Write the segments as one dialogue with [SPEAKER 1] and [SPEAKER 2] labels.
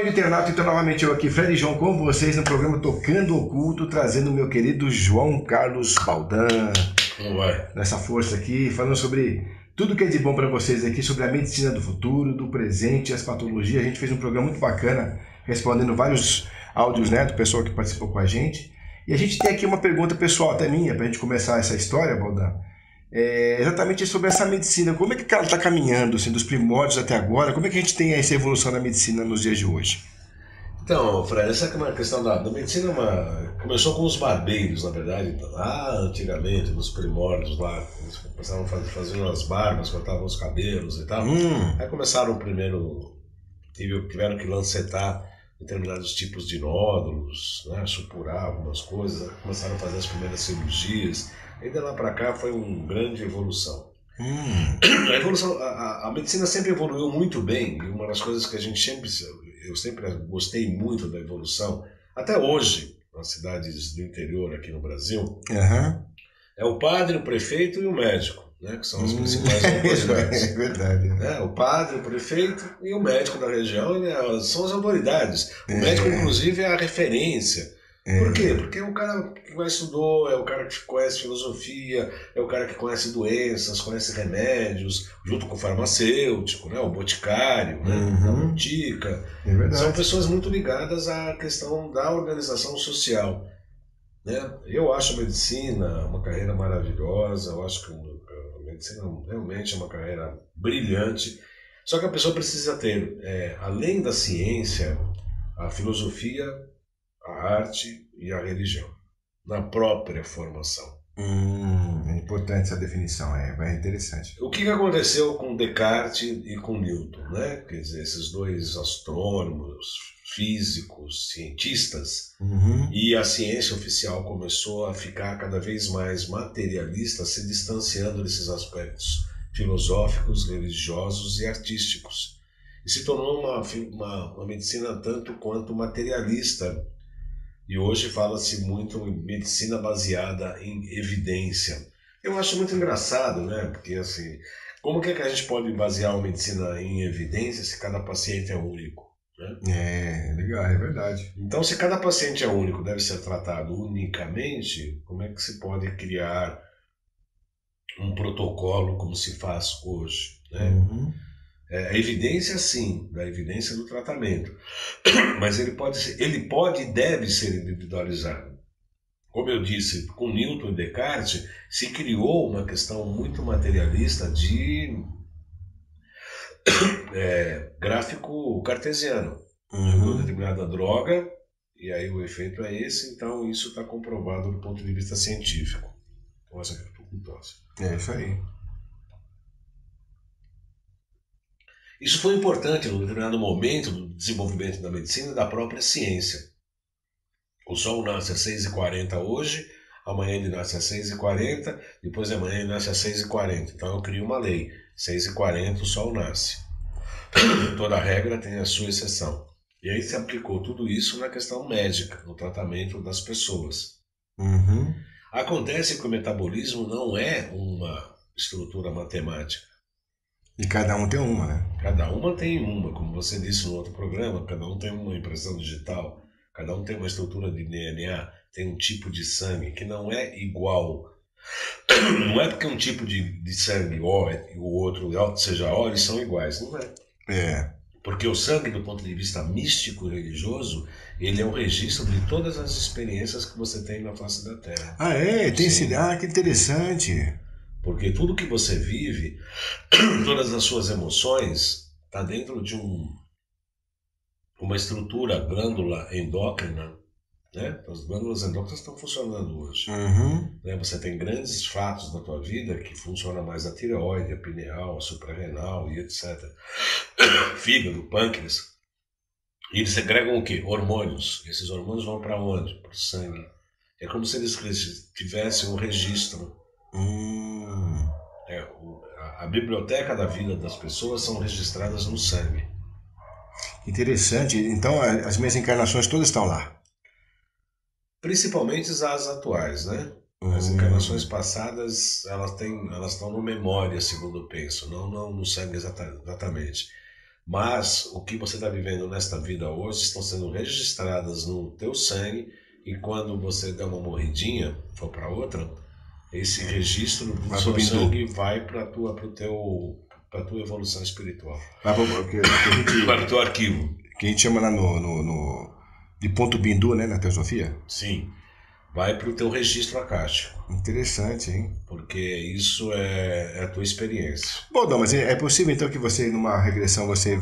[SPEAKER 1] amigo internauta, então novamente eu aqui, Fred e João, com vocês no programa Tocando Oculto, trazendo o meu querido João Carlos Baldan.
[SPEAKER 2] Como vai?
[SPEAKER 1] Nessa força aqui, falando sobre tudo que é de bom para vocês aqui, sobre a medicina do futuro, do presente, as patologias. A gente fez um programa muito bacana, respondendo vários áudios, né, do pessoal que participou com a gente. E a gente tem aqui uma pergunta pessoal até minha, para a gente começar essa história, Baldan. Exatamente sobre essa medicina. Como é que ela está caminhando, assim, dos primórdios até agora? Como é que a gente tem essa evolução da medicina nos dias de hoje?
[SPEAKER 2] Então, Fred, essa é uma questão da medicina, começou com os barbeiros, na verdade, lá antigamente, nos primórdios, lá, eles começavam a fazer umas barbas, cortavam os cabelos e tal. Aí começaram primeiro, tiveram que lancetar determinados tipos de nódulos, né, supurar algumas coisas, aí começaram a fazer as primeiras cirurgias. E de lá para cá foi uma grande evolução. A medicina sempre evoluiu muito bem, e uma das coisas que eu sempre gostei muito da evolução, até hoje, nas cidades do interior aqui no Brasil, é o padre, o prefeito e o médico, né, que são as principais autoridades.
[SPEAKER 1] É verdade.
[SPEAKER 2] O padre, o prefeito e o médico da região são as autoridades. O médico, inclusive, é a referência. Por quê? Porque é o cara que mais estudou, é o cara que conhece filosofia, é o cara que conhece doenças, conhece remédios, junto com o farmacêutico, né? O boticário, né? A botica. São pessoas muito ligadas à questão da organização social, né? Eu acho a medicina uma carreira maravilhosa, eu acho que a medicina realmente é uma carreira brilhante, só que a pessoa precisa ter, além da ciência, a filosofia, a arte e a religião, na própria formação.
[SPEAKER 1] É importante essa definição, é interessante.
[SPEAKER 2] O que aconteceu com Descartes e com Newton, né? Quer dizer, esses dois astrônomos, físicos, cientistas, e a ciência oficial começou a ficar cada vez mais materialista, se distanciando desses aspectos filosóficos, religiosos e artísticos. E se tornou uma medicina tanto quanto materialista. E hoje fala-se muito em medicina baseada em evidência. Eu acho muito engraçado, né? Porque, assim, como que a gente pode basear uma medicina em evidência se cada paciente é único? Né?
[SPEAKER 1] Legal, é verdade.
[SPEAKER 2] Então, se cada paciente é único, deve ser tratado unicamente, como é que se pode criar um protocolo como se faz hoje, né? A evidência, sim, da evidência do tratamento, mas ele pode e deve ser individualizado. Como eu disse, com Newton e Descartes se criou uma questão muito materialista de gráfico cartesiano. Uma determinada droga, e aí o efeito é esse, então isso está comprovado do ponto de vista científico. Então essa aqui
[SPEAKER 1] é isso aí.
[SPEAKER 2] Isso foi importante num determinado momento do desenvolvimento da medicina e da própria ciência. O Sol nasce às 6h40 hoje, amanhã ele nasce às 6h40, depois de amanhã ele nasce às 6h40. Então eu crio uma lei, 6h40 o Sol nasce. Toda regra tem a sua exceção. E aí se aplicou tudo isso na questão médica, no tratamento das pessoas. Acontece que o metabolismo não é uma estrutura matemática.
[SPEAKER 1] E cada um tem uma, né?
[SPEAKER 2] Cada uma tem uma, como você disse no outro programa, cada um tem uma impressão digital, cada um tem uma estrutura de DNA, tem um tipo de sangue que não é igual. Não é porque um tipo de sangue O e o outro seja O, eles são iguais, não é. Porque o sangue, do ponto de vista místico e religioso, ele é um registro de todas as experiências que você tem na face da Terra.
[SPEAKER 1] Tem sim. Que interessante.
[SPEAKER 2] Porque tudo que você vive, todas as suas emoções, está dentro de uma estrutura, glândula endócrina, né? As glândulas endócrinas estão funcionando hoje. Né? Você tem grandes fatos na tua vida que funciona mais a tireoide, a pineal, a suprarrenal e etc. Fígado, pâncreas. E eles segregam o quê? Hormônios. Esses hormônios vão para onde? Para o sangue. É como se eles tivessem um registro. A biblioteca da vida das pessoas são registradas no sangue.
[SPEAKER 1] Interessante. Então as minhas encarnações todas estão lá.
[SPEAKER 2] Principalmente as atuais, né? As encarnações passadas, elas estão no memória, segundo eu penso, não no sangue exatamente. Mas o que você está vivendo nesta vida hoje estão sendo registradas no teu sangue, e quando você der uma morridinha, for para outra, esse registro do seu sangue vai para a tua evolução espiritual. Vai para o teu arquivo.
[SPEAKER 1] Que a gente chama lá de ponto bindu, né, na teosofia?
[SPEAKER 2] Sim. Vai para o teu registro akáshico.
[SPEAKER 1] Interessante, hein?
[SPEAKER 2] Porque isso é a tua experiência.
[SPEAKER 1] Bom, não, mas é possível então que você, numa regressão, você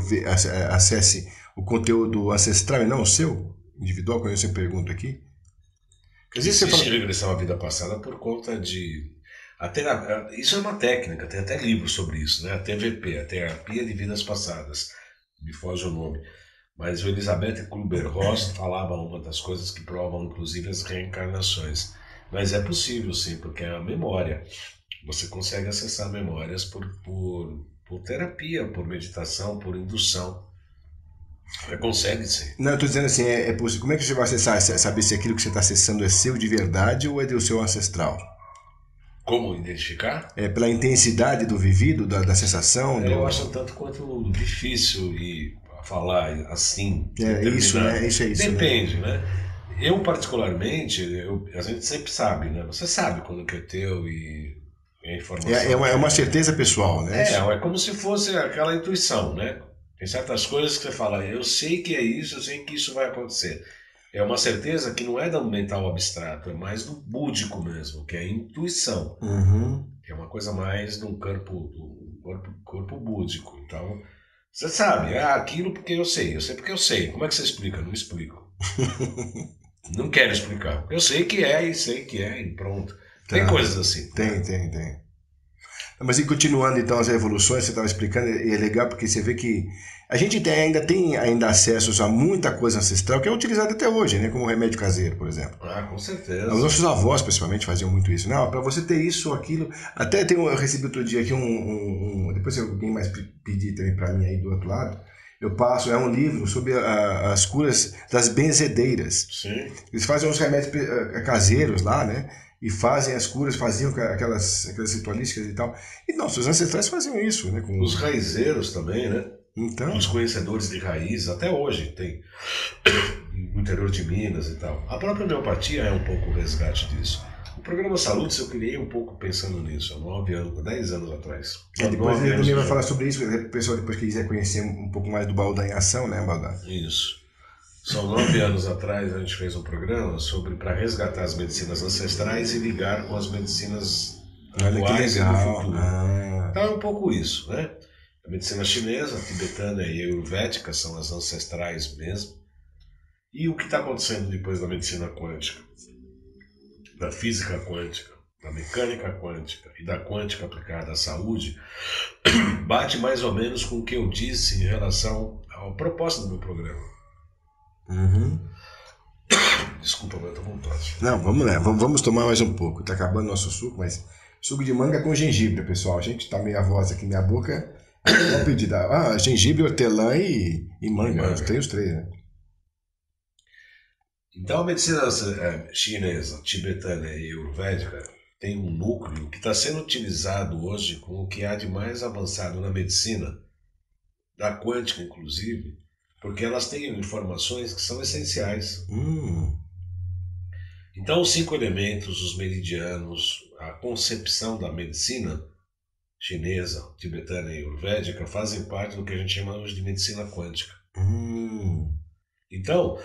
[SPEAKER 1] acesse o conteúdo ancestral e não o seu? Individual, quando eu sempre pergunto aqui.
[SPEAKER 2] Existe regressão à vida passada por conta de... Isso é uma técnica, tem até livros sobre isso, né? A TVP, a Terapia de Vidas Passadas. Me foge o nome. Mas o Elisabeth Kübler-Ross falava uma das coisas que provam, inclusive, as reencarnações. Mas é possível, sim, porque é a memória. Você consegue acessar memórias por terapia, por meditação, por indução. Você consegue, sim.
[SPEAKER 1] Não, eu estou dizendo assim, é possível. Como é que você vai acessar, saber se aquilo que você está acessando é seu de verdade ou é do seu ancestral?
[SPEAKER 2] Como identificar?
[SPEAKER 1] Pela intensidade do vivido, da sensação?
[SPEAKER 2] Eu acho tanto quanto difícil e falar assim.
[SPEAKER 1] Isso, né? Isso é isso.
[SPEAKER 2] Depende, né? Eu, particularmente, a gente sempre sabe, né? Você sabe quando que é teu e a informação.
[SPEAKER 1] É uma certeza pessoal, né?
[SPEAKER 2] É como se fosse aquela intuição, né? Tem certas coisas que você fala, eu sei que é isso, eu sei que isso vai acontecer. É uma certeza que não é do mental abstrato, é mais do búdico mesmo, que é a intuição.
[SPEAKER 1] Uhum.
[SPEAKER 2] Que é uma coisa mais de um corpo búdico. Então, você sabe, aquilo porque eu sei porque eu sei. Como é que você explica? Não explico. Não quero explicar. Eu sei que é e pronto. Tem coisas assim.
[SPEAKER 1] Tem. Mas e continuando então as evoluções, você estava explicando, e é legal porque você vê que a gente ainda tem acesso a muita coisa ancestral que é utilizada até hoje, né? Como remédio caseiro, por exemplo.
[SPEAKER 2] Com certeza.
[SPEAKER 1] Os nossos avós, principalmente, faziam muito isso. Não, para você ter isso ou aquilo... Até eu recebi outro dia aqui depois alguém mais pedir também para mim aí do outro lado, eu passo, é um livro sobre as curas das benzedeiras.
[SPEAKER 2] Sim.
[SPEAKER 1] Eles fazem uns remédios caseiros lá, né? E fazem as curas, faziam aquelas ritualísticas e tal. E nossos ancestrais faziam isso, né?
[SPEAKER 2] Os raizeiros também, né?
[SPEAKER 1] Então...
[SPEAKER 2] Os conhecedores de raiz, até hoje tem no interior de Minas e tal. A própria homeopatia é um pouco o resgate disso. O programa Saludes eu criei um pouco pensando nisso, há 10 anos atrás.
[SPEAKER 1] Depois ele também vai falar sobre isso, o pessoal depois que quiser conhecer um pouco mais do Baldan em ação, né, Baldan?
[SPEAKER 2] Isso. São 9 anos atrás a gente fez um programa para resgatar as medicinas ancestrais e ligar com as medicinas atuais e do futuro. Então é um pouco isso, né? A medicina chinesa, a tibetana e a ayurvédica são as ancestrais mesmo. E o que está acontecendo depois da medicina quântica, da física quântica, da mecânica quântica e da quântica aplicada à saúde, bate mais ou menos com o que eu disse em relação à proposta do meu programa.
[SPEAKER 1] Uhum.
[SPEAKER 2] Desculpa, mas eu tô com tosse.
[SPEAKER 1] Não, vamos lá, vamos tomar mais um pouco. Tá acabando nosso suco, mas suco de manga com gengibre, pessoal. A gente tá meio avosa aqui, minha boca. Vamos pedir. Gengibre, hortelã e manga. Tem os três, né?
[SPEAKER 2] Então a medicina chinesa, tibetana e ayurvédica tem um núcleo que está sendo utilizado hoje com o que há de mais avançado na medicina, da quântica inclusive, porque elas têm informações que são essenciais. Então os 5 elementos, os meridianos, a concepção da medicina chinesa, tibetana e ayurvédica fazem parte do que a gente chama hoje de medicina quântica. Então,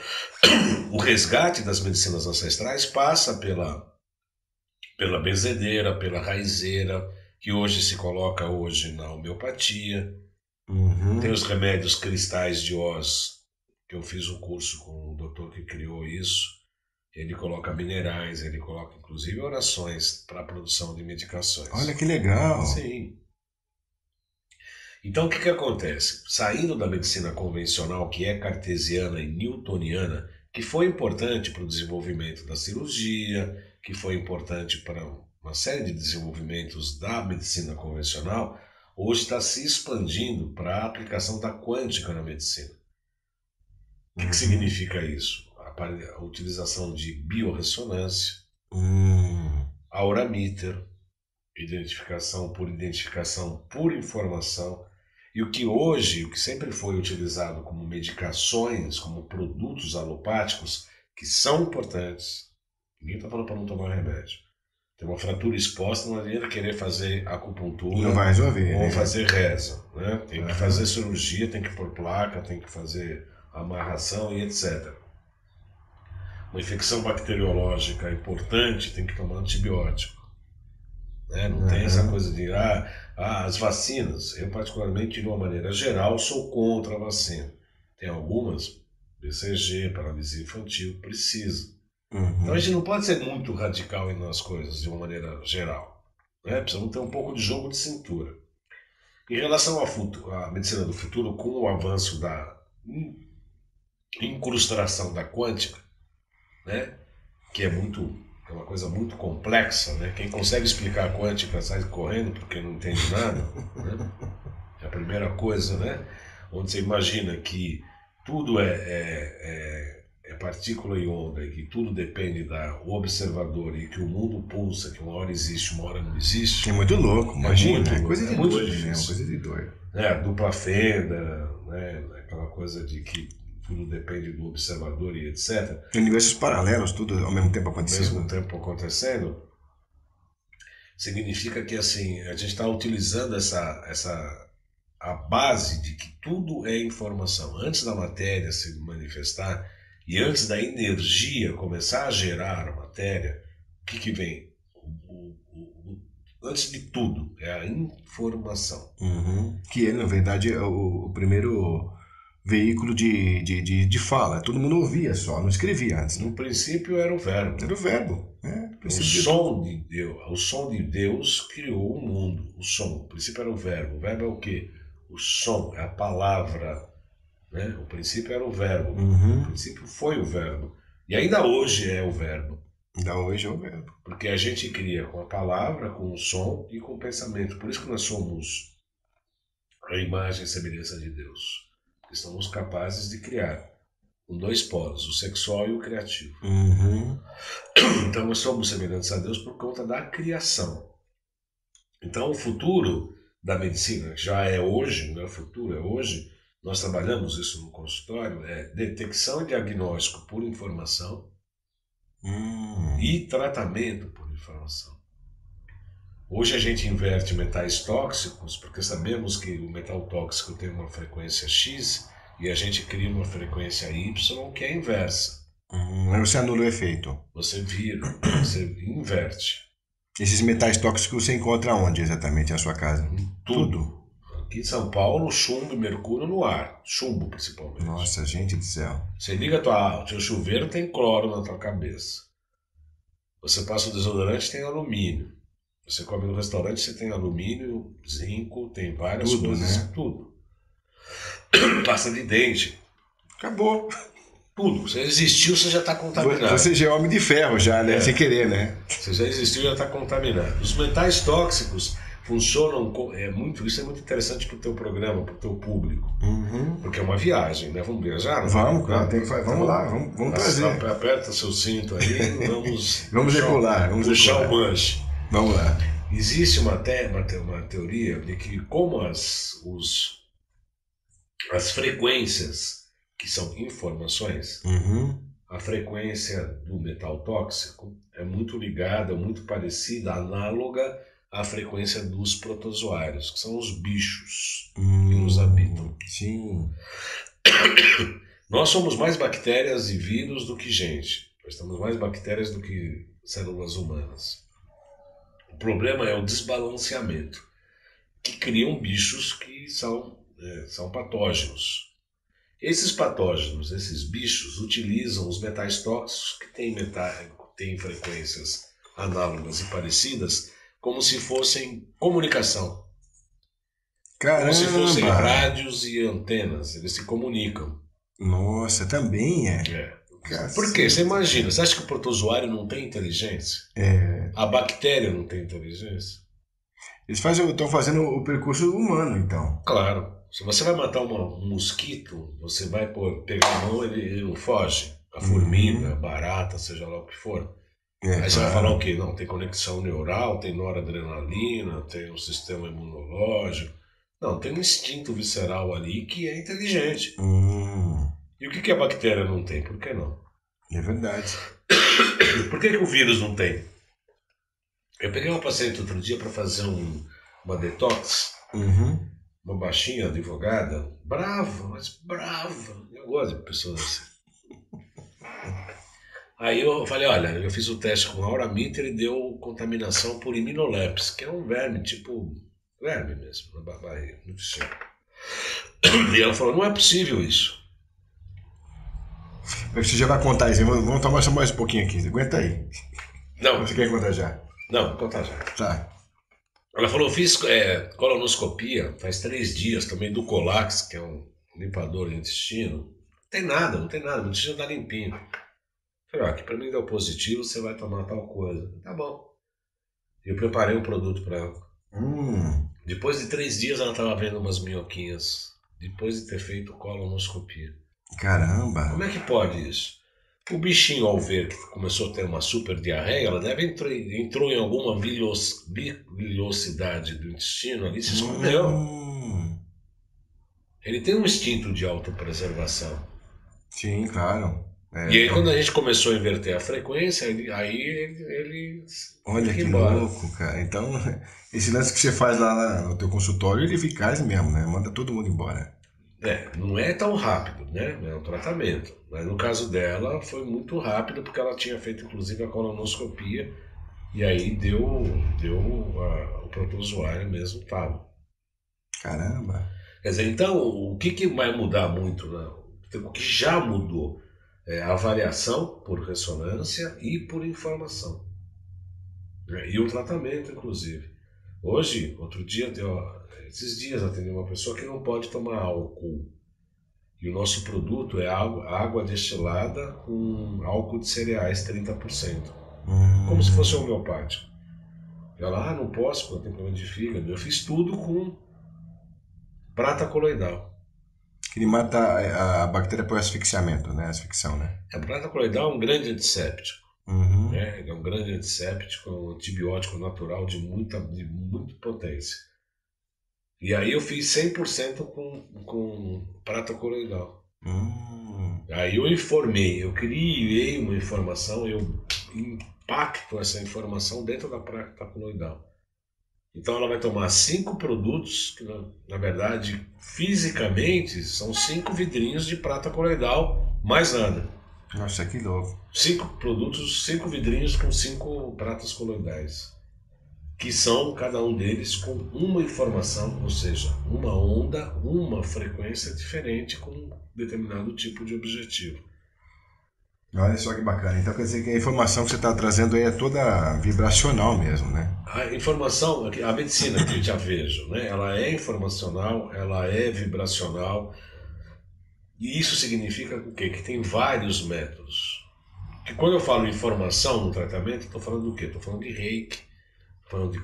[SPEAKER 2] o resgate das medicinas ancestrais passa pela benzedeira, pela raizeira, que hoje se coloca na homeopatia. Tem os remédios cristais de Oz, que eu fiz um curso com o doutor que criou isso. Ele coloca minerais, ele coloca inclusive orações para a produção de medicações.
[SPEAKER 1] Olha que legal!
[SPEAKER 2] Sim. Então o que acontece? Saindo da medicina convencional, que é cartesiana e newtoniana, que foi importante para o desenvolvimento da cirurgia, que foi importante para uma série de desenvolvimentos da medicina convencional, hoje está se expandindo para a aplicação da quântica na medicina. O que significa isso? A utilização de biorressonância, aura-meter, identificação por informação, E o que sempre foi utilizado como medicações, como produtos alopáticos, que são importantes. Ninguém está falando para não tomar remédio. Tem uma fratura exposta, não adianta querer fazer acupuntura,
[SPEAKER 1] não vai resolver,
[SPEAKER 2] ou
[SPEAKER 1] né?
[SPEAKER 2] fazer reza. Né? Tem que fazer cirurgia, tem que pôr placa, tem que fazer amarração e etc. Uma infecção bacteriológica importante, tem que tomar antibiótico. Né? Não tem essa coisa de as vacinas. Eu, particularmente, de uma maneira geral, sou contra a vacina. Tem algumas, BCG, paralisia infantil, precisa. Então a gente não pode ser muito radical nas coisas, de uma maneira geral. Né? Precisamos ter um pouco de jogo de cintura. Em relação à medicina do futuro, com o avanço da incrustação da quântica, né? Que é uma coisa muito complexa, né? Quem consegue explicar a quântica sai correndo porque não entende nada. Né? É a primeira coisa, né? Onde você imagina que tudo é partícula e onda, e que tudo depende do observador, e que o mundo pulsa, que uma hora existe, uma hora não existe.
[SPEAKER 1] É muito louco, imagina. É
[SPEAKER 2] coisa de doido,
[SPEAKER 1] né? Coisa de doido.
[SPEAKER 2] A dupla fenda, né? Aquela coisa de que tudo depende do observador e etc.
[SPEAKER 1] Universos paralelos, tudo ao mesmo tempo acontecendo.
[SPEAKER 2] Ao mesmo tempo acontecendo, significa que assim, a gente está utilizando a base de que tudo é informação. Antes da matéria se manifestar e antes da energia começar a gerar a matéria, o que vem? Antes de tudo, é a informação.
[SPEAKER 1] Que ele, na verdade, é o primeiro veículo de fala. Todo mundo ouvia só, não escrevia antes.
[SPEAKER 2] No princípio era o verbo.
[SPEAKER 1] Era o verbo.
[SPEAKER 2] O som de Deus criou o mundo. O som. O princípio era o verbo. O verbo é o quê? O som, é a palavra. Né? O princípio era o verbo. O princípio foi o verbo. E ainda hoje é o verbo.
[SPEAKER 1] Ainda hoje é o verbo.
[SPEAKER 2] Porque a gente cria com a palavra, com o som e com o pensamento. Por isso que nós somos a imagem e semelhança de Deus. Porque somos capazes de criar com dois polos, o sexual e o criativo. Então nós somos semelhantes a Deus por conta da criação. Então o futuro da medicina já é hoje, não é futuro, é hoje. Nós trabalhamos isso no consultório, é detecção e diagnóstico por informação e tratamento por informação. Hoje a gente inverte metais tóxicos porque sabemos que o metal tóxico tem uma frequência X e a gente cria uma frequência Y que é inversa.
[SPEAKER 1] Aí você anula o efeito.
[SPEAKER 2] Você vira, você inverte.
[SPEAKER 1] Esses metais tóxicos você encontra onde exatamente na sua casa?
[SPEAKER 2] Tudo. Aqui em São Paulo, chumbo e mercúrio no ar. Chumbo, principalmente.
[SPEAKER 1] Nossa, gente do céu.
[SPEAKER 2] Você liga teu chuveiro, tem cloro na tua cabeça. Você passa o desodorante, tem alumínio. Você come no restaurante, você tem alumínio, zinco, tem várias coisas.
[SPEAKER 1] Né?
[SPEAKER 2] Tudo. Pasta de dente.
[SPEAKER 1] Acabou.
[SPEAKER 2] Tudo. Você existiu, você já está contaminado.
[SPEAKER 1] Você já é homem de ferro, já, né? Sem querer, né?
[SPEAKER 2] Você já existiu, já está contaminado. Os metais tóxicos funcionam, isso é muito interessante para o teu programa, para o teu público. Porque é uma viagem, né? Vamos viajar?
[SPEAKER 1] Vamos, claro. Vamos lá, vamos trazer.
[SPEAKER 2] Aperta seu cinto aí,
[SPEAKER 1] vamos decolar. Vamos
[SPEAKER 2] puxar o manche.
[SPEAKER 1] Vamos lá.
[SPEAKER 2] Existe uma teoria de que como as frequências que são informações, a frequência do metal tóxico é muito ligada, muito parecida, análoga à frequência dos protozoários, que são os bichos que nos habitam.
[SPEAKER 1] Sim.
[SPEAKER 2] Nós somos mais bactérias e vírus do que gente. Nós temos mais bactérias do que células humanas. O problema é o desbalanceamento, que criam bichos que são patógenos. Esses patógenos, esses bichos, utilizam os metais tóxicos que têm frequências análogas e parecidas como se fossem comunicação.
[SPEAKER 1] Caramba.
[SPEAKER 2] Como se fossem rádios e antenas. Eles se comunicam.
[SPEAKER 1] Nossa, também é.
[SPEAKER 2] Por quê? Você imagina, você acha que o protozoário não tem inteligência? A bactéria não tem inteligência?
[SPEAKER 1] Eles estão fazendo o percurso humano, então.
[SPEAKER 2] Claro. Se você vai matar um mosquito, você vai pegar a mão, ele não foge. A formiga, a barata, seja lá o que for. Aí você vai falar o quê? Não, tem conexão neural, tem noradrenalina, tem um sistema imunológico. Não, tem um instinto visceral ali que é inteligente. E o que a bactéria não tem? Por que não?
[SPEAKER 1] É verdade.
[SPEAKER 2] Por que o vírus não tem? Eu peguei uma paciente outro dia para fazer uma detox. Uma baixinha advogada, brava, mas brava. Eu gosto de pessoas assim. Aí eu falei, olha, eu fiz o teste com Auramita e ele deu contaminação por Immunolepis, que é um verme, tipo verme mesmo, na barriga, no intestino. E ela falou, não é possível isso.
[SPEAKER 1] Você já vai contar isso, vamos tomar só mais um pouquinho aqui, aguenta aí.
[SPEAKER 2] Não.
[SPEAKER 1] Você quer contar já?
[SPEAKER 2] Não, vou contar já.
[SPEAKER 1] Tá.
[SPEAKER 2] Ela falou, eu fiz colonoscopia faz 3 dias, também do Colax, que é um limpador de intestino. Não tem nada, o intestino tá limpinho. Eu falei, aqui pra mim deu positivo, você vai tomar tal coisa. Tá bom. Eu preparei um produto para ela. Depois de 3 dias ela estava vendo umas minhoquinhas. Depois de ter feito colonoscopia.
[SPEAKER 1] Caramba!
[SPEAKER 2] Como é que pode isso? O bichinho, ao ver que começou a ter uma super diarreia, ela deve entrou em alguma vilosidade do intestino ali e se escondeu. Ele tem um instinto de autopreservação.
[SPEAKER 1] Sim, claro.
[SPEAKER 2] E aí quando a gente começou a inverter a frequência, aí ele
[SPEAKER 1] olha que louco, cara. Então, esse lance que você faz lá no teu consultório, ele é eficaz mesmo, né? Manda todo mundo embora.
[SPEAKER 2] Não é tão rápido, né? É um tratamento. Mas no caso dela foi muito rápido, porque ela tinha feito inclusive a colonoscopia e aí deu o protozoário mesmo tal.
[SPEAKER 1] Caramba!
[SPEAKER 2] Quer dizer, então, o que vai mudar muito, né? O que já mudou é a avaliação por ressonância e por informação. E o tratamento, inclusive. Hoje, esses dias atendi uma pessoa que não pode tomar álcool. E o nosso produto é água destilada com álcool de cereais 30%. Como se fosse homeopático. Ela, não posso porque eu tenho problema de fígado. Eu fiz tudo com prata coloidal.
[SPEAKER 1] Que ele mata a bactéria por asfixiamento, né? Asfixão, né?
[SPEAKER 2] A prata coloidal é um grande antisséptico. Né? Ele é um grande antisséptico, um antibiótico natural de muita potência. E aí eu fiz 100% com prata coloidal. Aí eu criei uma informação, eu impacto essa informação dentro da prata coloidal. Então ela vai tomar 5 produtos, que na verdade, fisicamente, são 5 vidrinhos de prata coloidal, mais nada.
[SPEAKER 1] Nossa, que louco.
[SPEAKER 2] 5 produtos, 5 vidrinhos com 5 pratas coloidais. Que são, cada um deles, com uma informação, ou seja, uma onda, uma frequência diferente com um determinado tipo de objetivo.
[SPEAKER 1] Olha só que bacana. Então quer dizer que a informação que você está trazendo aí é toda vibracional mesmo, né?
[SPEAKER 2] A informação, a medicina que eu já vejo, né? Ela é informacional, ela é vibracional. E isso significa o quê? Que tem vários métodos. Que quando eu falo informação no tratamento, estou falando do quê? Estou falando de reiki, estou falando de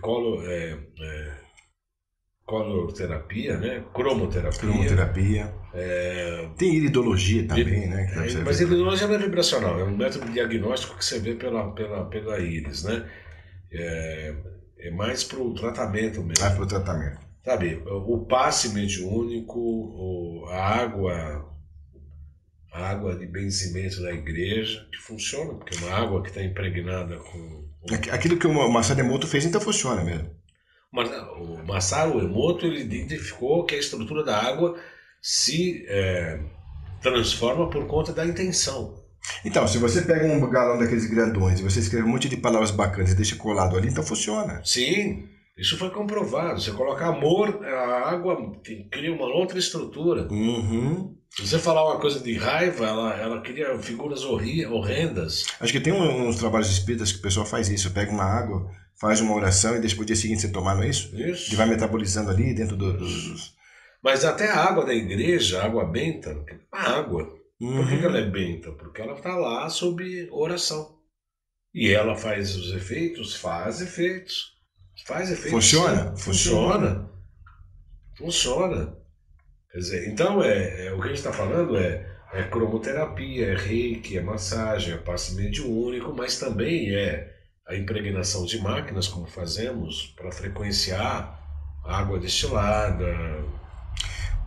[SPEAKER 2] coloroterapia, né? Cromoterapia.
[SPEAKER 1] Tem iridologia também, né?
[SPEAKER 2] Mas iridologia não é vibracional, é um método diagnóstico que você vê pela íris, né? É mais para o tratamento mesmo.
[SPEAKER 1] Mais para o tratamento.
[SPEAKER 2] Sabe, o passe mediúnico, a água de benzimento da igreja, que funciona, porque é uma água que está impregnada com...
[SPEAKER 1] Aquilo que o Masaru Emoto fez, então funciona mesmo.
[SPEAKER 2] O Masaru Emoto, ele identificou que a estrutura da água se transforma por conta da intenção.
[SPEAKER 1] Então, se você pega um galão daqueles grandões e você escreve um monte de palavras bacanas e deixa colado ali, então funciona.
[SPEAKER 2] Sim, isso foi comprovado. Você coloca amor, a água cria uma outra estrutura. Se você falar uma coisa de raiva, ela cria figuras horrendas.
[SPEAKER 1] Acho que tem uns trabalhos espíritas que o pessoal faz isso. Pega uma água, faz uma oração e deixa pro dia seguinte você tomar, não é isso?
[SPEAKER 2] Isso.
[SPEAKER 1] Que vai metabolizando ali dentro dos...
[SPEAKER 2] Mas até a água da igreja, a água benta, a água. Por que ela é benta? Porque ela está lá sob oração. E ela faz os efeitos, faz efeitos.
[SPEAKER 1] Funciona?
[SPEAKER 2] Funciona. Quer dizer, então o que a gente está falando é cromoterapia, é reiki, é massagem, é passe mediúnico, mas também é a impregnação de máquinas, como fazemos, para frequenciar água destilada.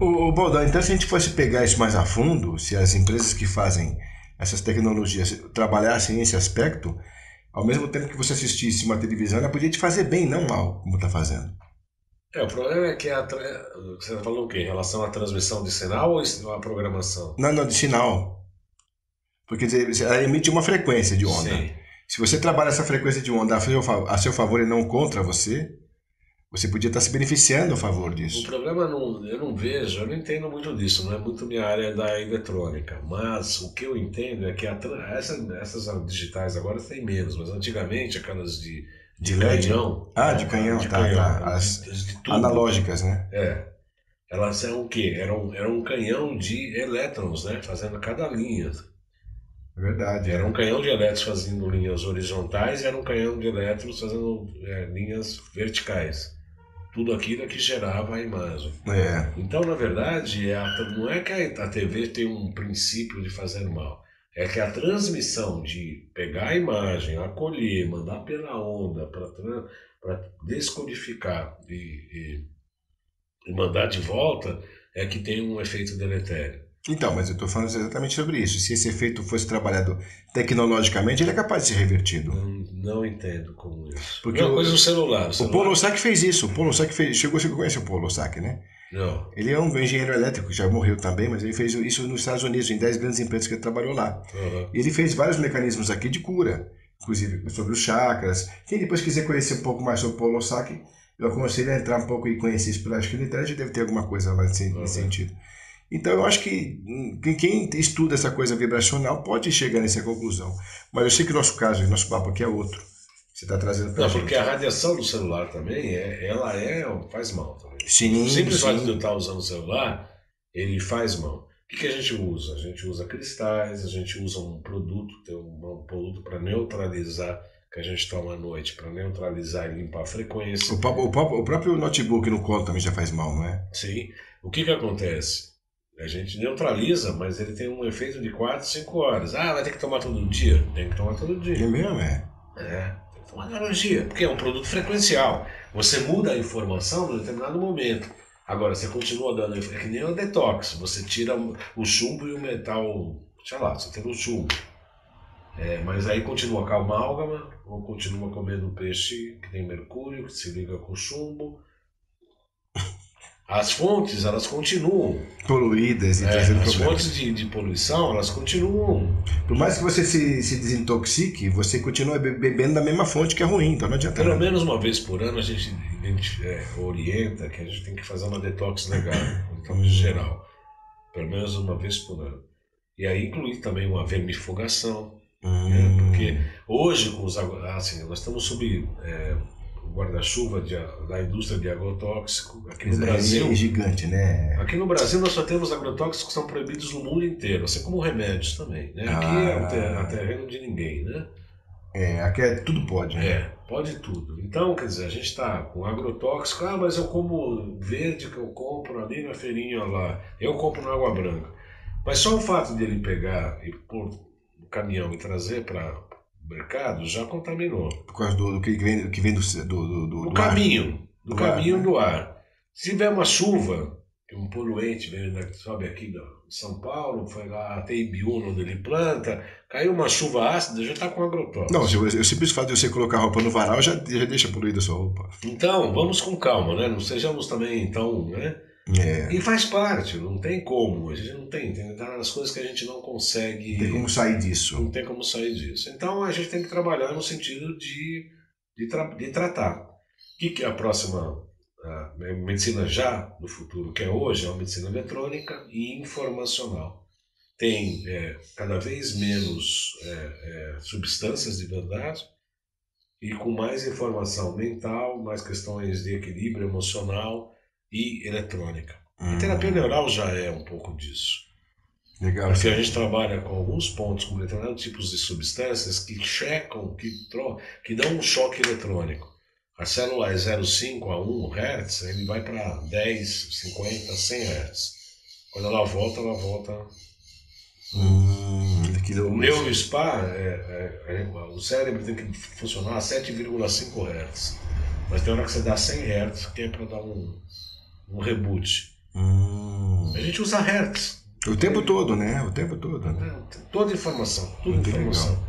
[SPEAKER 1] O Baldão, então se a gente fosse pegar isso mais a fundo, se as empresas que fazem essas tecnologias trabalhassem nesse aspecto, ao mesmo tempo que você assistisse uma televisão, ela podia te fazer bem, não mal, como está fazendo.
[SPEAKER 2] O problema é que você está falando o quê? Em relação à transmissão de sinal ou à programação?
[SPEAKER 1] Não, de sinal. Porque ela emite uma frequência de onda.
[SPEAKER 2] Sim.
[SPEAKER 1] Se você trabalha essa frequência de onda a seu favor e não contra você, você podia estar se beneficiando a favor
[SPEAKER 2] O
[SPEAKER 1] disso.
[SPEAKER 2] problema eu não vejo, eu não entendo muito disso, não é muito minha área da eletrônica, mas o que eu entendo é que essas digitais agora tem menos, mas antigamente aquelas de
[SPEAKER 1] LED?
[SPEAKER 2] canhão.
[SPEAKER 1] De canhão,
[SPEAKER 2] de
[SPEAKER 1] tá.
[SPEAKER 2] canhão,
[SPEAKER 1] As
[SPEAKER 2] de tubo.
[SPEAKER 1] analógicas, né?
[SPEAKER 2] Elas eram o quê? Era um canhão de elétrons, né? Fazendo cada linha.
[SPEAKER 1] É verdade.
[SPEAKER 2] Era um canhão de elétrons fazendo linhas horizontais e era um canhão de elétrons fazendo linhas verticais. Tudo aquilo que gerava a imagem. Então, na verdade, não é que a TV tem um princípio de fazer mal. É que a transmissão de pegar a imagem, acolher, mandar pela onda para descodificar e mandar de volta é que tem um efeito deletério.
[SPEAKER 1] Então, mas eu estou falando exatamente sobre isso. Se esse efeito fosse trabalhado tecnologicamente, ele é capaz de ser revertido.
[SPEAKER 2] Não entendo como isso.
[SPEAKER 1] Porque
[SPEAKER 2] uma coisa no celular.
[SPEAKER 1] O Paul Lossack fez isso. O Paul Lossack chegou a conhecer o Paul Lossack, né?
[SPEAKER 2] Não.
[SPEAKER 1] Ele é um engenheiro elétrico, já morreu também, mas ele fez isso nos Estados Unidos, em 10 grandes empresas que ele trabalhou lá.
[SPEAKER 2] Uhum.
[SPEAKER 1] Ele fez vários mecanismos aqui de cura, inclusive sobre os chakras. Quem depois quiser conhecer um pouco mais sobre o Paul Lossack, eu aconselho a entrar um pouco e conhecer isso, porque acho que na internet deve ter alguma coisa lá nesse sentido. Então eu acho que quem estuda essa coisa vibracional pode chegar nessa conclusão. Mas eu sei que o nosso caso, o nosso papo aqui é outro. Você está trazendo para a gente.
[SPEAKER 2] Porque a radiação do celular também, faz mal também.
[SPEAKER 1] Sim,
[SPEAKER 2] o simples fato de eu estar usando o celular, ele faz mal. O que a gente usa? A gente usa cristais, a gente usa um produto, tem um produto para neutralizar, que a gente toma à noite, para neutralizar e limpar a frequência.
[SPEAKER 1] O próprio notebook no colo também já faz mal, não é?
[SPEAKER 2] Sim. O que acontece? A gente neutraliza, mas ele tem um efeito de 4, 5 horas. Vai ter que tomar todo dia? Tem que tomar todo dia.
[SPEAKER 1] É mesmo,
[SPEAKER 2] tem que tomar analogia, porque é um produto frequencial. Você muda a informação em determinado momento. Agora, você continua dando... É que nem o detox. Você tira o chumbo e o metal... Sei lá, você tira o chumbo. Mas aí continua com a amálgama, ou continua comendo peixe que tem mercúrio, que se liga com chumbo. As fontes, elas continuam
[SPEAKER 1] poluídas e trazendo
[SPEAKER 2] as
[SPEAKER 1] problemas.
[SPEAKER 2] fontes de poluição, elas continuam.
[SPEAKER 1] Por mais que você se desintoxique, você continua bebendo da mesma fonte que é ruim, então não adianta
[SPEAKER 2] Pelo
[SPEAKER 1] nada.
[SPEAKER 2] menos uma vez por ano a gente orienta que a gente tem que fazer uma detox legal, detox geral. Pelo menos uma vez por ano. E aí incluir também uma vermifugação. Porque hoje, nós estamos sob o guarda-chuva da indústria de agrotóxico aqui no Brasil.
[SPEAKER 1] É gigante, né?
[SPEAKER 2] Aqui no Brasil nós só temos agrotóxicos que são proibidos no mundo inteiro, assim como remédios também, né? Aqui é o terreno de ninguém, né?
[SPEAKER 1] Aqui tudo pode, né?
[SPEAKER 2] Pode tudo. Então, quer dizer, a gente está com agrotóxico, mas eu como verde que eu compro ali na feirinha lá, eu compro na Água Branca. Mas só o fato de ele pegar e pôr no caminhão e trazer para mercado já contaminou.
[SPEAKER 1] Por causa do que vem do
[SPEAKER 2] caminho,
[SPEAKER 1] do
[SPEAKER 2] caminho
[SPEAKER 1] ar, né?
[SPEAKER 2] do ar. Se tiver uma chuva, um poluente sobe aqui de São Paulo, foi lá até Ibiúna onde ele planta, caiu uma chuva ácida, já está com agrotóxico.
[SPEAKER 1] Não, o simples fato de você colocar a roupa no varal já deixa poluída a sua roupa.
[SPEAKER 2] Então, vamos com calma, né? Não sejamos também, então, né? E faz parte, não tem como, a gente não tem as coisas que a gente não consegue...
[SPEAKER 1] Não tem como sair disso.
[SPEAKER 2] Não tem como sair disso. Então a gente tem que trabalhar no sentido de tratar. O que é a próxima medicina já do futuro, que é hoje, é uma medicina eletrônica e informacional. Tem cada vez menos substâncias de verdade e com mais informação mental, mais questões de equilíbrio emocional e eletrônica. A terapia neural já é um pouco disso.
[SPEAKER 1] Legal.
[SPEAKER 2] Porque a gente trabalha com alguns pontos, com determinados tipos de substâncias que checam, que dão um choque eletrônico. A célula é 0,5 a 1 Hz, ele vai para 10, 50, 100 Hz. Quando ela volta, O neurospa, o cérebro tem que funcionar a 7,5 Hz. Mas tem hora que você dá 100 Hz, que é para dar um reboot. A gente usa Hertz.
[SPEAKER 1] O tempo todo, né? O tempo todo. Né?
[SPEAKER 2] Toda informação, tudo
[SPEAKER 1] Muito
[SPEAKER 2] informação.
[SPEAKER 1] legal.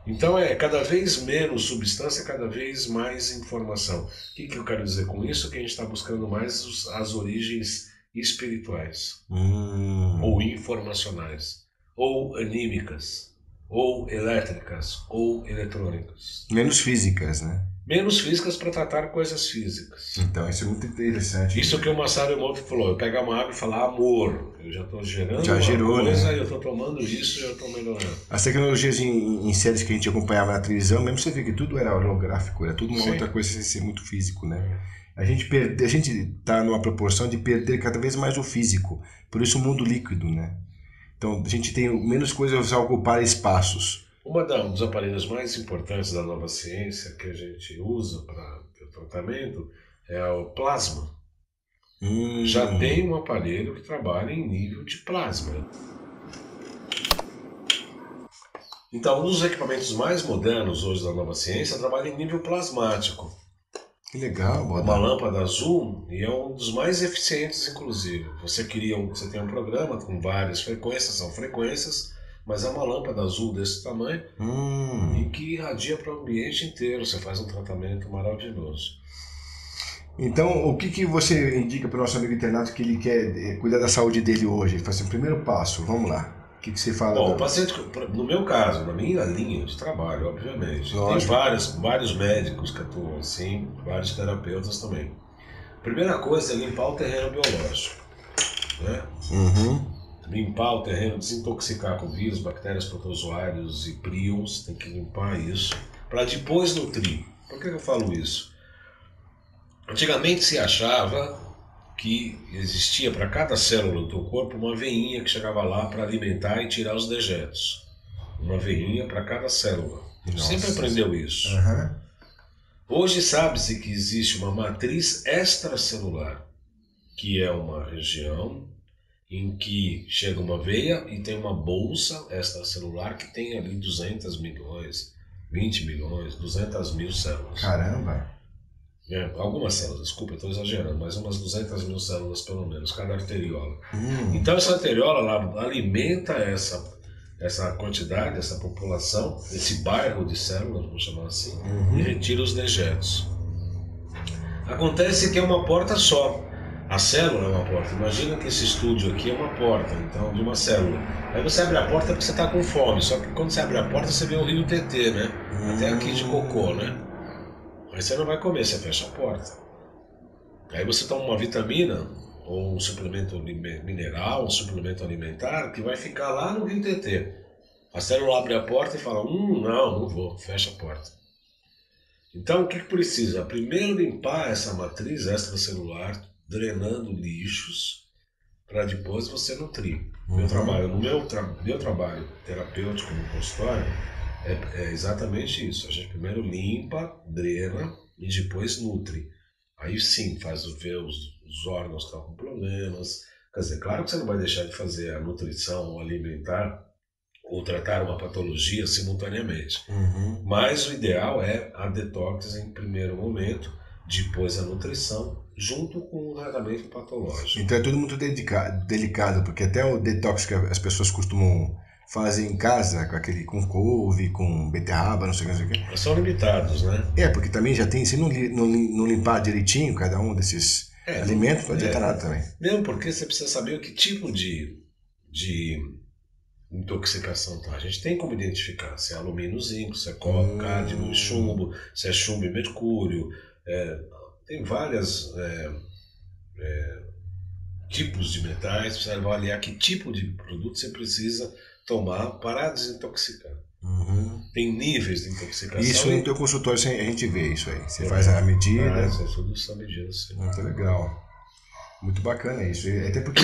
[SPEAKER 2] Então é cada vez menos substância, cada vez mais informação. O que eu quero dizer com isso? Que a gente está buscando mais as origens espirituais, ou informacionais, ou anímicas, ou elétricas, ou eletrônicas.
[SPEAKER 1] Menos físicas, né?
[SPEAKER 2] Menos físicas para tratar coisas físicas.
[SPEAKER 1] Então, isso é muito interessante.
[SPEAKER 2] Isso que o Masaru Emoto falou, eu pegar uma água e falar amor, eu já estou gerando
[SPEAKER 1] Já gerou,
[SPEAKER 2] uma coisa,
[SPEAKER 1] né?
[SPEAKER 2] eu estou tomando isso e eu estou melhorando.
[SPEAKER 1] As tecnologias em séries que a gente acompanhava na televisão, mesmo você vê que tudo era holográfico, era tudo uma
[SPEAKER 2] Sim.
[SPEAKER 1] outra coisa sem ser muito físico, né? A gente está numa proporção de perder cada vez mais o físico, por isso o mundo líquido, né? Então a gente tem menos coisas a ocupar espaços.
[SPEAKER 2] Um dos aparelhos mais importantes da nova ciência que a gente usa para o tratamento é o plasma. Já tem um aparelho que trabalha em nível de plasma. Então, um dos equipamentos mais modernos hoje da nova ciência trabalha em nível plasmático.
[SPEAKER 1] Que legal,
[SPEAKER 2] Uma lâmpada azul, e é um dos mais eficientes, inclusive. Você tem um programa com várias frequências, são frequências, mas é uma lâmpada azul desse tamanho e que irradia para o ambiente inteiro. Você faz um tratamento maravilhoso.
[SPEAKER 1] Então, o que você indica para o nosso amigo internato que ele quer cuidar da saúde dele hoje? Ele faz assim, o primeiro passo, vamos lá. O que você fala?
[SPEAKER 2] Bom, o paciente, no meu caso, na minha linha de trabalho, obviamente,
[SPEAKER 1] Lógico.
[SPEAKER 2] tem vários médicos que atuam assim, vários terapeutas também. Primeira coisa é limpar o terreno biológico, né? Limpar o terreno, desintoxicar com vírus, bactérias, protozoários e prions, tem que limpar isso, para depois nutrir. Por que eu falo isso? Antigamente se achava que existia para cada célula do teu corpo uma veinha que chegava lá para alimentar e tirar os dejetos. Uma veinha para cada célula. Sempre aprendeu isso. Hoje sabe-se que existe uma matriz extracelular, que é uma região em que chega uma veia e tem uma bolsa extracelular que tem ali 200 milhões, 20 milhões, 200 mil células.
[SPEAKER 1] Caramba!
[SPEAKER 2] Algumas células, desculpa, estou exagerando, mas umas 200 mil células pelo menos, cada arteriola. Então essa arteriola ela alimenta essa quantidade, essa população, esse bairro de células, vamos chamar assim, e retira os dejetos. Acontece que é uma porta só. A célula é uma porta. Imagina que esse estúdio aqui é uma porta, então, de uma célula. Aí você abre a porta porque você está com fome, só que quando você abre a porta você vê o rio TT, né? Até aqui de cocô, né? Aí você não vai comer, você fecha a porta. Aí você toma uma vitamina, ou um suplemento mineral, um suplemento alimentar, que vai ficar lá no rio TT. A célula abre a porta e fala, não vou, fecha a porta. Então o que precisa? Primeiro limpar essa matriz extracelular, drenando lixos, para depois você nutrir. Meu trabalho terapêutico no consultório é exatamente isso. A gente primeiro limpa, drena e depois nutre. Aí sim faz ver os órgãos que estão com problemas. Quer dizer, claro que você não vai deixar de fazer a nutrição ou alimentar ou tratar uma patologia simultaneamente. Mas o ideal é a detox em primeiro momento, depois a nutrição, junto com o tratamento patológico.
[SPEAKER 1] Então é tudo muito delicado, porque até o detox que as pessoas costumam fazer em casa, com couve, com beterraba, não sei o que.
[SPEAKER 2] Mas são limitados, né?
[SPEAKER 1] Porque também já tem, se não limpar direitinho cada um desses alimentos, não adianta nada também.
[SPEAKER 2] Mesmo porque você precisa saber o que tipo de intoxicação tá. A gente tem como identificar se é alumínio, zinco, se é cobre, cádmio, chumbo, se é chumbo e mercúrio. Tem vários tipos de metais, precisa avaliar que tipo de produto você precisa tomar para desintoxicar. Tem níveis de intoxicação.
[SPEAKER 1] Isso no teu consultório a gente vê isso aí. Você faz a medida.
[SPEAKER 2] Isso é tudo essa medida, sim.
[SPEAKER 1] Muito legal. Muito bacana isso. Até porque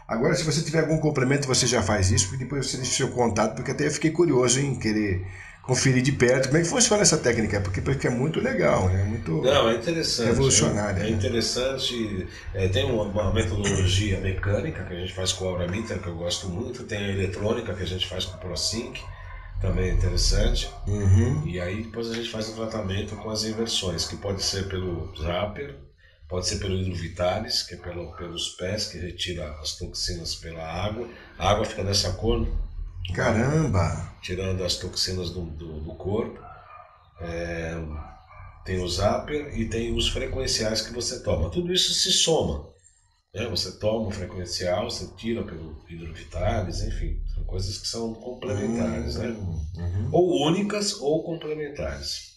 [SPEAKER 1] agora, se você tiver algum complemento, você já faz isso, porque depois você deixa o seu contato, porque até eu fiquei curioso em querer conferir de perto como é que funciona essa técnica, porque é muito legal, né? Muito
[SPEAKER 2] Não, é interessante.
[SPEAKER 1] Revolucionária.
[SPEAKER 2] É interessante. Tem uma metodologia mecânica que a gente faz com o Aura Meter, que eu gosto muito, tem a eletrônica que a gente faz com o ProSync. também é interessante.
[SPEAKER 1] Uhum.
[SPEAKER 2] E aí depois a gente faz o tratamento com as inversões, que pode ser pelo Zapper, pode ser pelo Hidrovitalis, que é pelos pés, que retira as toxinas pela água. A água fica dessa cor,
[SPEAKER 1] Caramba!
[SPEAKER 2] tirando as toxinas do corpo. Tem o Zapper e tem os frequenciais que você toma. Tudo isso se soma. Né? Você toma o frequencial, você tira pelo Hidrovitalis, enfim. São coisas que são complementares, né?
[SPEAKER 1] Uhum.
[SPEAKER 2] Ou únicas ou complementares.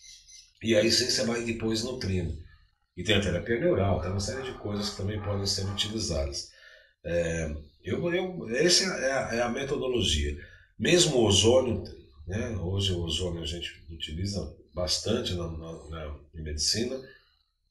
[SPEAKER 2] E aí sim você vai depois nutrindo. E tem a terapia neural, tem uma série de coisas que também podem ser utilizadas. Essa é a metodologia. Mesmo o ozônio, né? Hoje o ozônio a gente utiliza bastante na medicina.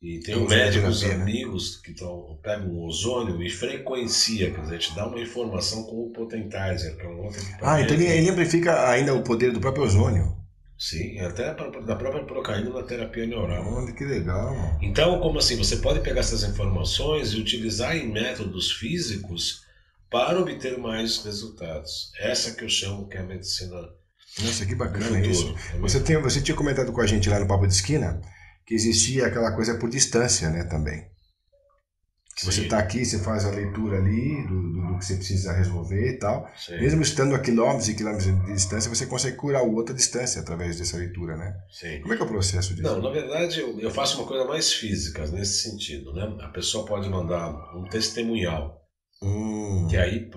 [SPEAKER 2] E tem médicos amigos que pegam o ozônio e frequencia, quer dizer, te dá uma informação com o Potentizer, que é um outro equipamento.
[SPEAKER 1] Então ele amplifica ainda o poder do próprio ozônio.
[SPEAKER 2] Sim, até da própria procaína na terapia neural.
[SPEAKER 1] Olha que legal.
[SPEAKER 2] Então, como assim? Você pode pegar essas informações e utilizar em métodos físicos para obter mais resultados. Essa que eu chamo que é a medicina.
[SPEAKER 1] Nossa, que bacana isso. Você tinha comentado com a gente lá no Papo de Esquina que existia aquela coisa por distância, né, também. Que você está aqui, você faz a leitura ali do que você precisa resolver e tal. Sim. Mesmo estando a quilômetros e quilômetros de distância, você consegue curar o outro à distância através dessa leitura, né?
[SPEAKER 2] Sim.
[SPEAKER 1] Como é que é o processo disso?
[SPEAKER 2] Não, na verdade, eu faço uma coisa mais física nesse sentido, né? A pessoa pode mandar um testemunhal, que aí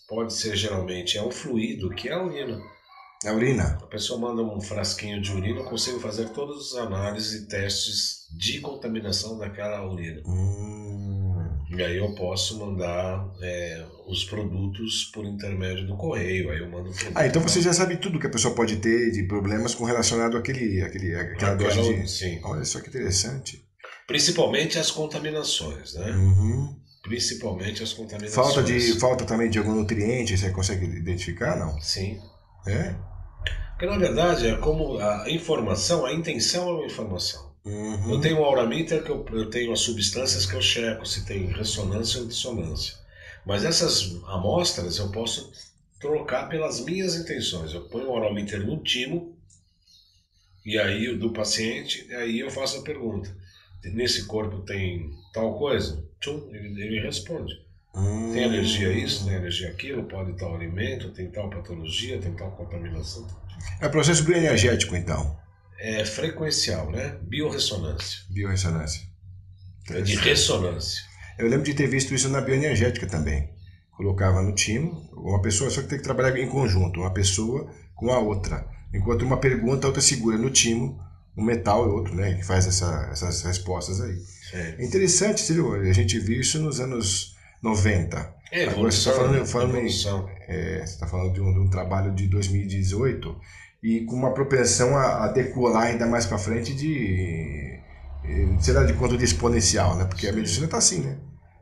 [SPEAKER 2] pode ser geralmente um fluido, que é a urina.
[SPEAKER 1] A urina?
[SPEAKER 2] A pessoa manda um frasquinho de urina, eu consigo fazer todas as análises e testes de contaminação daquela urina. E aí eu posso mandar os produtos por intermédio do correio. Aí eu mando o produto.
[SPEAKER 1] Então você já sabe tudo que a pessoa pode ter de problemas com relacionado àquela dose de...
[SPEAKER 2] Sim.
[SPEAKER 1] Olha só que interessante.
[SPEAKER 2] Principalmente as contaminações, né? Principalmente as
[SPEAKER 1] Falta
[SPEAKER 2] contaminações.
[SPEAKER 1] falta também de algum nutriente, você consegue identificar, não?
[SPEAKER 2] Sim.
[SPEAKER 1] É?
[SPEAKER 2] Porque na verdade é como a informação, a intenção é uma informação. Eu tenho um aurameter que eu tenho as substâncias que eu checo se tem ressonância ou dissonância. Mas essas amostras eu posso trocar pelas minhas intenções. Eu ponho o aurameter no timo e aí do paciente, e aí eu faço a pergunta: nesse corpo tem tal coisa? Tchum, ele responde. Tem alergia a isso, tem alergia àquilo, pode tal alimento, tem tal patologia, tem tal contaminação.
[SPEAKER 1] É processo bioenergético, então.
[SPEAKER 2] É frequencial, né? Biorressonância.
[SPEAKER 1] Biorressonância.
[SPEAKER 2] É de ressonância.
[SPEAKER 1] Eu lembro de ter visto isso na bioenergética também. Colocava no timo, uma pessoa, só que tem que trabalhar em conjunto, uma pessoa com a outra. Enquanto uma pergunta, a outra segura no timo, um metal e outro, né? Que faz essas respostas aí. É interessante, viu? A gente viu isso nos anos 90. Agora você está falando de um trabalho de 2018 e com uma propensão a decolar ainda mais para frente sei lá de quanto de exponencial, né? Porque a medicina está assim, né?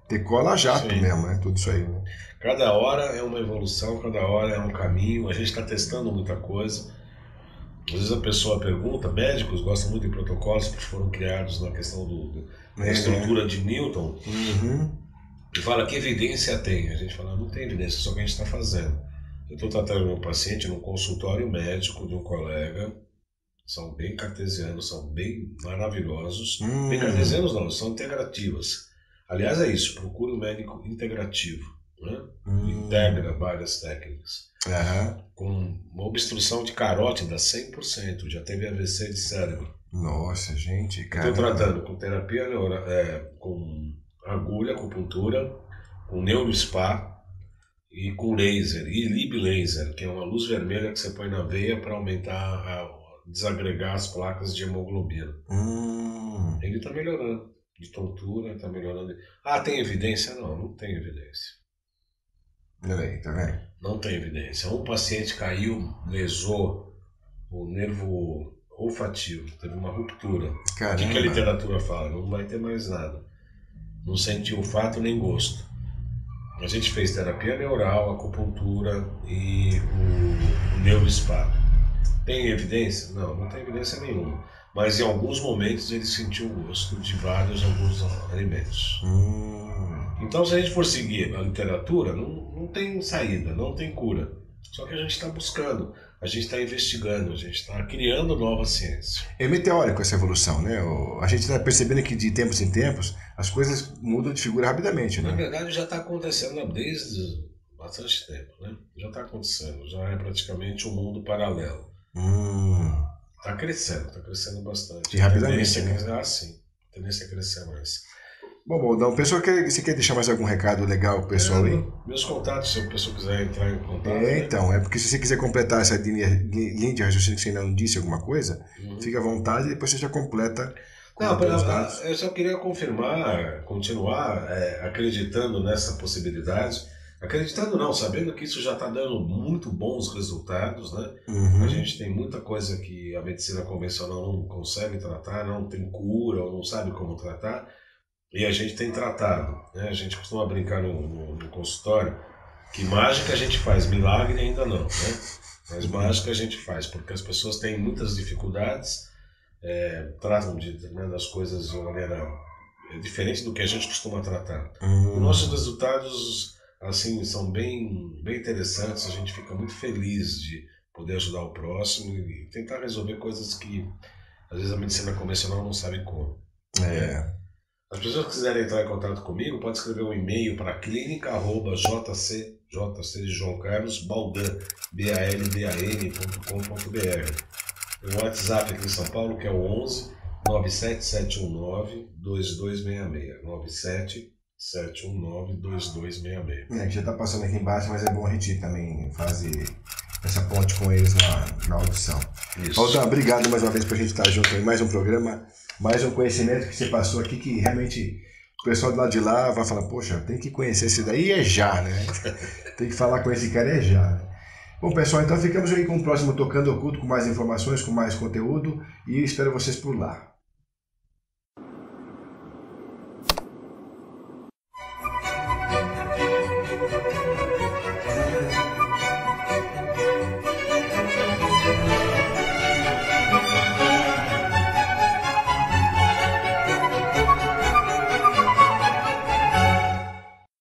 [SPEAKER 1] Decola a jato mesmo, né? Tudo isso aí, né?
[SPEAKER 2] Cada hora é uma evolução, cada hora é um caminho, a gente está testando muita coisa. Às vezes a pessoa pergunta, médicos gostam muito de protocolos que foram criados na questão da estrutura de Newton. E fala, que evidência tem? A gente fala, não tem evidência, só que a gente está fazendo. Eu estou tratando meu paciente num consultório médico de um colega, são bem cartesianos, são bem maravilhosos. Bem cartesianos não, são integrativas. Aliás, é isso, procure um médico integrativo, né? Integra várias técnicas. Com uma obstrução de carótida 100%, já teve AVC de cérebro.
[SPEAKER 1] Nossa, gente, cara.
[SPEAKER 2] Estou tratando com terapia neural, com agulha, acupuntura, com neurospa e com laser, e lib laser, que é uma luz vermelha que você põe na veia para desagregar as placas de hemoglobina. Ele está melhorando de tontura, está melhorando. Tem evidência? Não tem evidência.
[SPEAKER 1] Olha aí, tá vendo?
[SPEAKER 2] Não tem evidência. Um paciente caiu, lesou o nervo olfativo, teve uma ruptura.
[SPEAKER 1] Caramba.
[SPEAKER 2] O que a literatura fala? Não vai ter mais nada. Não sente olfato nem gosto. A gente fez terapia neural, acupuntura e o neurospa. Tem evidência? Não tem evidência nenhuma. Mas em alguns momentos ele sentiu o gosto de alguns alimentos. Então se a gente for seguir a literatura, não tem saída, não tem cura. Só que a gente está buscando, a gente está investigando, a gente está criando nova ciência.
[SPEAKER 1] É meteórico essa evolução, né? A gente está percebendo que de tempos em tempos as coisas mudam de figura rapidamente, né?
[SPEAKER 2] Na verdade já está acontecendo desde bastante tempo, né? Já está acontecendo, já é praticamente um mundo paralelo. Está crescendo bastante.
[SPEAKER 1] E rapidamente, né?
[SPEAKER 2] Sim. A tendência é crescer mais.
[SPEAKER 1] Bom, Baldão, pessoal, você quer deixar mais algum recado legal pro pessoal aí?
[SPEAKER 2] Meus contatos, se a pessoa quiser entrar em contato.
[SPEAKER 1] Então, é porque se você quiser completar essa linha de raciocínio que você ainda não disse alguma coisa, fica à vontade e depois você já completa com os dados.
[SPEAKER 2] Eu só queria confirmar, continuar acreditando nessa possibilidade. Acreditando não, sabendo que isso já está dando muito bons resultados, né? A gente tem muita coisa que a medicina convencional não consegue tratar, não tem cura ou não sabe como tratar. E a gente tem tratado, né? A gente costuma brincar no consultório que mágica a gente faz, milagre ainda não, né? Mas mágica a gente faz, porque as pessoas têm muitas dificuldades, tratam das coisas de uma maneira diferente do que a gente costuma tratar. Os nossos resultados assim são bem interessantes, a gente fica muito feliz de poder ajudar o próximo e tentar resolver coisas que às vezes a medicina convencional não sabe como. As pessoas que quiserem entrar em contato comigo, pode escrever um e-mail para clínica@jc de João Carlos Baldan, baldan.com.br. Tem um WhatsApp aqui em São Paulo que é o 11 97719 2266. 97719 2266.
[SPEAKER 1] Que já está passando aqui embaixo, mas é bom a gente também fazer essa ponte com eles na audição. Baldão, obrigado mais uma vez por a gente estar junto em mais um programa. Mais um conhecimento que você passou aqui que realmente o pessoal do lado de lá vai falar, poxa, tem que conhecer esse daí já, né? Tem que falar com esse cara já. Né? Bom, pessoal, então ficamos aí com o próximo Tocando Oculto, com mais informações, com mais conteúdo e espero vocês por lá.